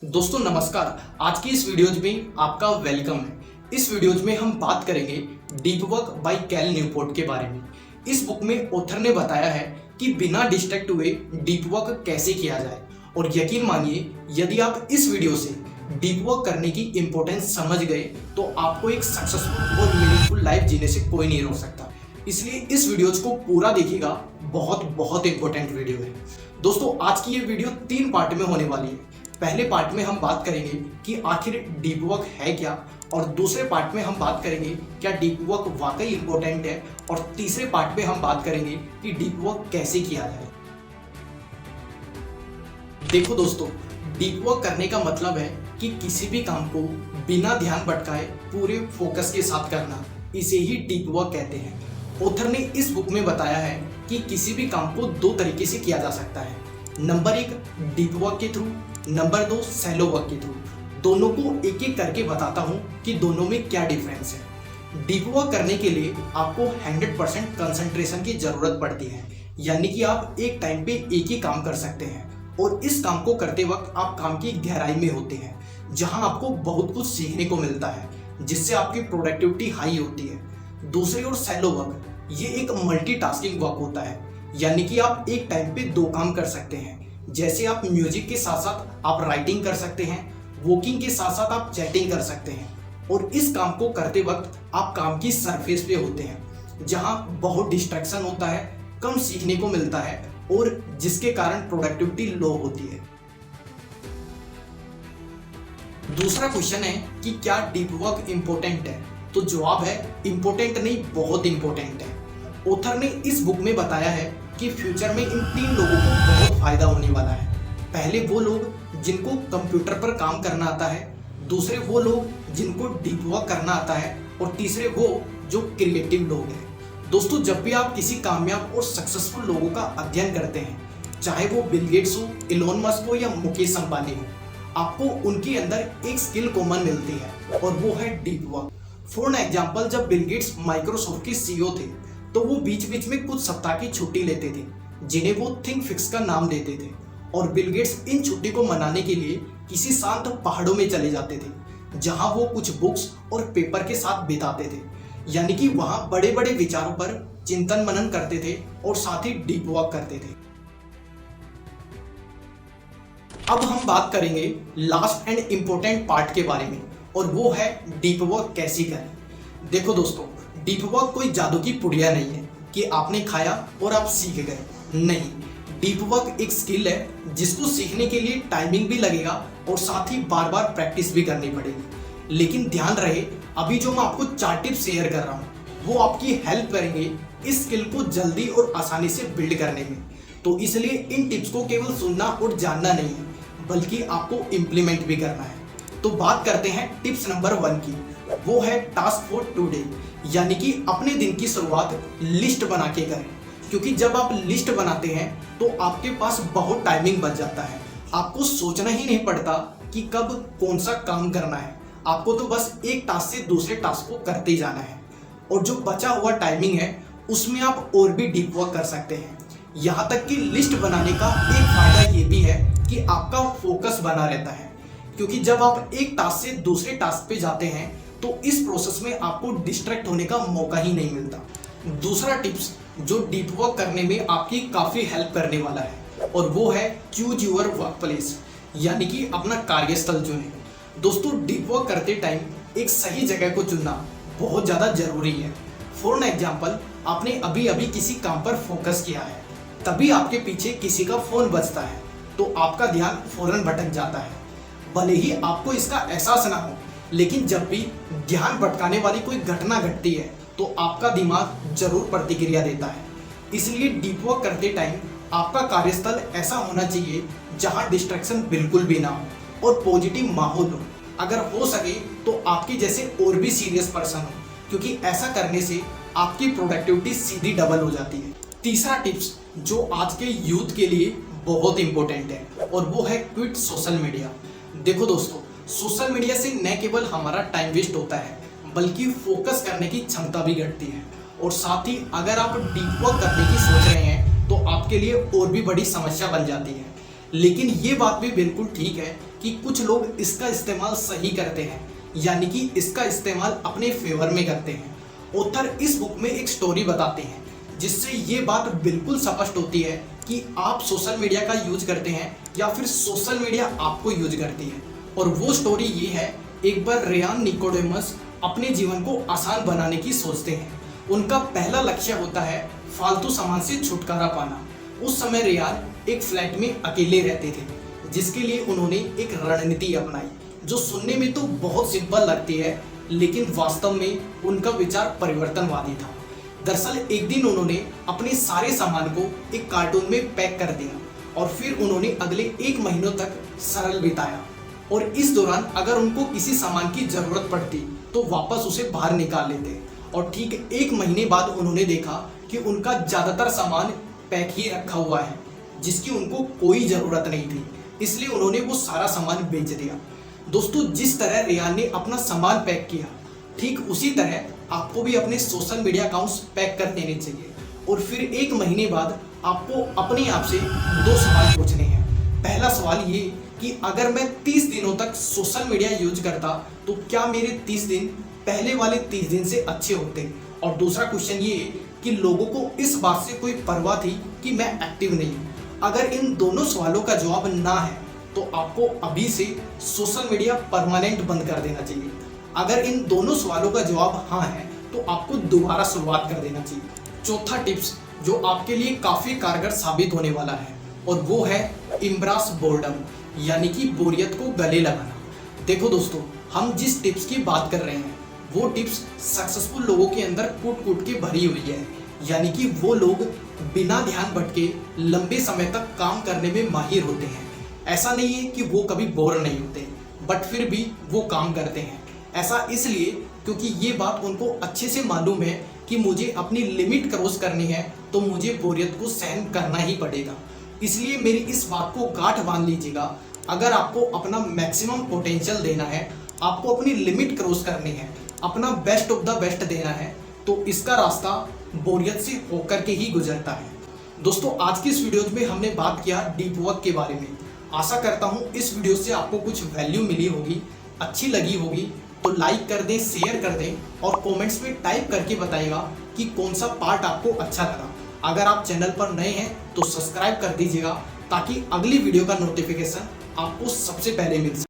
दोस्तों नमस्कार। आज की इस वीडियोज में आपका वेलकम है। इस वीडियोज में हम बात करेंगे deep work by Cal Newport के बारे में। इस बुक में ऑथर ने बताया है कि बिना डिस्ट्रैक्ट हुए डीप वर्क कैसे किया जाए, और यकीन मानिए यदि आप इस वीडियो से डीप वर्क करने की इंपॉर्टेंस समझ गए तो आपको एक सक्सेसफुल और मीनिंगफुल लाइफ जीने से कोई नहीं रोक सकता। इसलिए इस वीडियोज को पूरा देखिएगा, बहुत इंपॉर्टेंट वीडियो है। दोस्तों आज की ये वीडियो 3 पार्ट में होने वाली है। पहले पार्ट में हम बात करेंगे कि आखिर डीप वर्क है क्या, और दूसरे पार्ट में हम बात करेंगे क्या डीप वर्क वाकई इंपॉर्टेंट है, और तीसरे पार्ट में हम बात करेंगे कि डीप वर्क कैसे किया जाए। देखो दोस्तों, डीप वर्क करने का मतलब है कि किसी भी काम को बिना ध्यान भटकाए पूरे फोकस के साथ करना, इसे ही डीप वर्क कहते हैं। ऑथर ने इस बुक में बताया है कि किसी भी काम को 2 तरीके से किया जा सकता है। नंबर 1 डीप वर्क के थ्रू, नंबर 2 सैलो वर्क के थ्रू। दोनों को एक एक करके बताता हूं कि दोनों में क्या डिफरेंस है। डीप वर्क करने के लिए आपको 100% कंसंट्रेशन की जरूरत पड़ती है, यानी कि आप एक टाइम पे एक ही काम कर सकते हैं, और इस काम को करते वक्त आप काम की गहराई में होते हैं, जहां आपको बहुत कुछ सीखने को मिलता है, जिससे आपकी प्रोडक्टिविटी हाई होती है। दूसरी ओर सैलो वर्क, ये एक मल्टीटास्किंग वर्क होता है, यानी कि आप एक टाइम पे 2 काम कर सकते हैं। जैसे आप म्यूजिक के साथ साथ आप राइटिंग कर सकते हैं, वॉकिंग के साथ साथ आप चैटिंग कर सकते हैं, और इस काम को करते वक्त आप काम की सरफेस पे होते हैं, जहां बहुत डिस्ट्रैक्शन होता है, कम सीखने को मिलता है, और जिसके कारण प्रोडक्टिविटी लो होती है। दूसरा क्वेश्चन है कि क्या डीप वर्क इंपॉर्टेंट है, तो जवाब है इंपॉर्टेंट नहीं, बहुत इंपॉर्टेंट है। ऑथर ने इस बुक में बताया है कि फ्यूचर में इन 3 लोगों को बहुत फायदा होने वाला है। पहले वो लोग जिनको कंप्यूटर पर काम करना आता है, दूसरे वो लोग जिनको डीप वर्क करना आता है, और तीसरे वो जो क्रिएटिव लोग हैं। दोस्तों जब भी आप किसी कामयाब और सक्सेसफुल लोगों का अध्ययन करते हैं, चाहे वो बिल गेट्स हो, इलोन मस्क हो या मुकेश अंबानी हो, आपको उनके अंदर एक स्किल कॉमन मिलती है, और वो है डीप वर्क। फॉर एग्जाम्पल, जब बिल गेट्स माइक्रोसॉफ्ट के सीईओ थे तो वो बीच बीच में कुछ सप्ताह की छुट्टी लेते थे, जिन्हें वो थिंक फिक्स का नाम देते थे, और बिल गेट्स इन छुट्टी को मनाने के लिए किसी शांत पहाड़ों में चले जाते थे, जहां वो कुछ बुक्स और पेपर के साथ बिताते थे, यानी कि वहां बड़े बड़े विचारों पर चिंतन मनन करते थे और साथ ही डीप वर्क करते थे। अब हम बात करेंगे लास्ट एंड इंपॉर्टेंट पार्ट के बारे में, और वो है डीप वर्क कैसे करें। देखो दोस्तों, डीप वर्क कोई जादू की पुड़िया नहीं है कि आपने खाया और आप सीख गए। नहीं, डीप वर्क एक स्किल है जिसको सीखने के लिए टाइमिंग भी लगेगा, और साथ ही बार बार प्रैक्टिस भी करनी पड़ेगी। लेकिन ध्यान रहे, अभी जो मैं आपको 4 टिप्स शेयर कर रहा हूँ वो आपकी हेल्प करेंगे इस स्किल को जल्दी और आसानी से बिल्ड करने में। तो इसलिए इन टिप्स को केवल सुनना और जानना नहीं है, बल्कि आपको इम्प्लीमेंट भी करना है। तो बात करते हैं टिप्स नंबर 1 की, वो है टास्क फॉर टुडे, यानी कि अपने दिन की शुरुआत लिस्ट बना के करें। क्योंकि जब आप लिस्ट बनाते हैं तो आपके पास बहुत टाइमिंग बच जाता है, आपको सोचना ही नहीं पड़ता कि कब कौन सा काम करना है, आपको तो बस एक टास्क से दूसरे टास्क को करते ही जाना है। और जो बचा हुआ टाइमिंग है उसमें आप और भी डीप वर्क कर सकते हैं। यहाँ तक कि लिस्ट बनाने का एक फायदा ये भी है कि आपका फोकस बना रहता है, क्योंकि जब आप एक टास्क से दूसरे टास्क पे जाते हैं तो इस प्रोसेस में आपको डिस्ट्रैक्ट होने का मौका ही नहीं मिलता। दूसरा टिप्स जो डीप वर्क करने में आपकी काफ़ी हेल्प करने वाला है, और वो है चूज योर वर्क प्लेस, यानी कि अपना कार्यस्थल चुनें। दोस्तों डीप वर्क करते टाइम एक सही जगह को चुनना बहुत ज़्यादा ज़रूरी है। फॉर एग्जाम्पल, आपने अभी अभी किसी काम पर फोकस किया है, तभी आपके पीछे किसी का फ़ोन बजता है, तो आपका ध्यान फौरन भटक जाता है। भले ही आपको इसका एहसास ना हो, लेकिन जब भी ध्यान भटकाने वाली कोई घटना घटती है तो आपका दिमाग जरूर प्रतिक्रिया देता है। इसलिए डीप वर्क करते टाइम आपका कार्यस्थल ऐसा होना चाहिए जहां डिस्ट्रैक्शन बिल्कुल भी ना हो और पॉजिटिव माहौल हो। अगर हो सके तो आपके जैसे और भी सीरियस पर्सन हो, क्योंकि ऐसा करने से आपकी प्रोडक्टिविटी सीधी डबल हो जाती है। तीसरा टिप्स जो आज के यूथ के लिए बहुत इंपॉर्टेंट है, और वो है क्विट सोशल मीडिया। देखो दोस्तों, सोशल मीडिया से न केवल हमारा टाइम वेस्ट होता है, बल्कि फोकस करने की क्षमता भी घटती है, और साथ ही अगर आप डीप वर्क करने की सोच रहे हैं तो आपके लिए और भी बड़ी समस्या बन जाती है। लेकिन ये बात भी बिल्कुल ठीक है कि कुछ लोग इसका इस्तेमाल सही करते हैं, यानी कि इसका इस्तेमाल अपने फेवर में करते हैं। ऑथर इस बुक में एक स्टोरी बताते हैं जिससे ये बात बिल्कुल स्पष्ट होती है कि आप सोशल मीडिया का यूज करते हैं या फिर सोशल मीडिया आपको यूज करती है। और वो स्टोरी ये है, एक बार रेयान निकोडेमस अपने जीवन को आसान बनाने की सोचते हैं। उनका पहला लक्ष्य होता है फालतू सामान से छुटकारा पाना। उस समय रेयान एक फ्लैट में अकेले रहते थे, जिसके लिए उन्होंने एक रणनीति अपनाई जो सुनने में तो बहुत सिंपल लगती है, लेकिन वास्तव में उनका विचार परिवर्तनवादी था। दरअसल एक दिन उन्होंने अपने सारे सामान को एक कार्टून में पैक कर दिया और फिर उन्होंने अगले 1 महीनों तक सरल बिताया। और इस दौरान अगर उनको किसी सामान की जरूरत पड़ती तो वापस उसे बाहर निकाल लेते। और ठीक 1 महीने बाद उन्होंने देखा कि उनका ज़्यादातर सामान पैक ही रखा हुआ है, जिसकी उनको कोई ज़रूरत नहीं थी। इसलिए उन्होंने वो सारा सामान बेच दिया। दोस्तों, जिस तरह रेयान ने अपना सामान पैक किया, ठीक उसी तरह आपको भी अपने सोशल मीडिया अकाउंट्स पैक कर देने चाहिए। और फिर 1 महीने बाद आपको अपने आप से 2 सवाल पूछने हैं। पहला सवाल ये कि अगर मैं 30 दिनों तक सोशल मीडिया यूज करता तो क्या मेरे 30 दिन पहले वाले 30 दिन से अच्छे होते। और दूसरा क्वेश्चन ये कि लोगों को इस बात से कोई परवाह थी कि मैं एक्टिव नहीं हूँ। अगर इन दोनों सवालों का जवाब ना है तो आपको अभी से सोशल मीडिया परमानेंट बंद कर देना चाहिए। अगर इन दोनों सवालों का जवाब हाँ है तो आपको दोबारा शुरुआत कर देना चाहिए। चौथा टिप्स जो आपके लिए काफ़ी कारगर साबित होने वाला है, और वो है इम्ब्रास बोर्डम, यानी कि बोरियत को गले लगाना। देखो दोस्तों, हम जिस टिप्स की बात कर रहे हैं वो टिप्स सक्सेसफुल लोगों के अंदर कूट कूट के भरी हुई है। यानी कि वो लोग बिना ध्यान भटके लंबे समय तक काम करने में माहिर होते हैं। ऐसा नहीं है कि वो कभी बोर नहीं होते, बट फिर भी वो काम करते हैं। ऐसा इसलिए क्योंकि ये बात उनको अच्छे से मालूम है कि मुझे अपनी लिमिट क्रॉस करनी है तो मुझे बोरियत को सहन करना ही पड़ेगा। इसलिए मेरी इस बात को गांठ बांध लीजिएगा, अगर आपको अपना मैक्सिमम पोटेंशियल देना है, आपको अपनी लिमिट क्रॉस करनी है, अपना बेस्ट ऑफ द बेस्ट देना है, तो इसका रास्ता बोरियत से होकर के ही गुजरता है। दोस्तों, आज की इस वीडियो में हमने बात किया डीप वर्क के बारे में। आशा करता हूँ इस वीडियो से आपको कुछ वैल्यू मिली होगी, अच्छी लगी होगी। तो लाइक कर दें, शेयर कर दें और कमेंट्स में टाइप करके बताइएगा कि कौन सा पार्ट आपको अच्छा लगा। अगर आप चैनल पर नए हैं तो सब्सक्राइब कर दीजिएगा ताकि अगली वीडियो का नोटिफिकेशन आपको सबसे पहले मिल सके।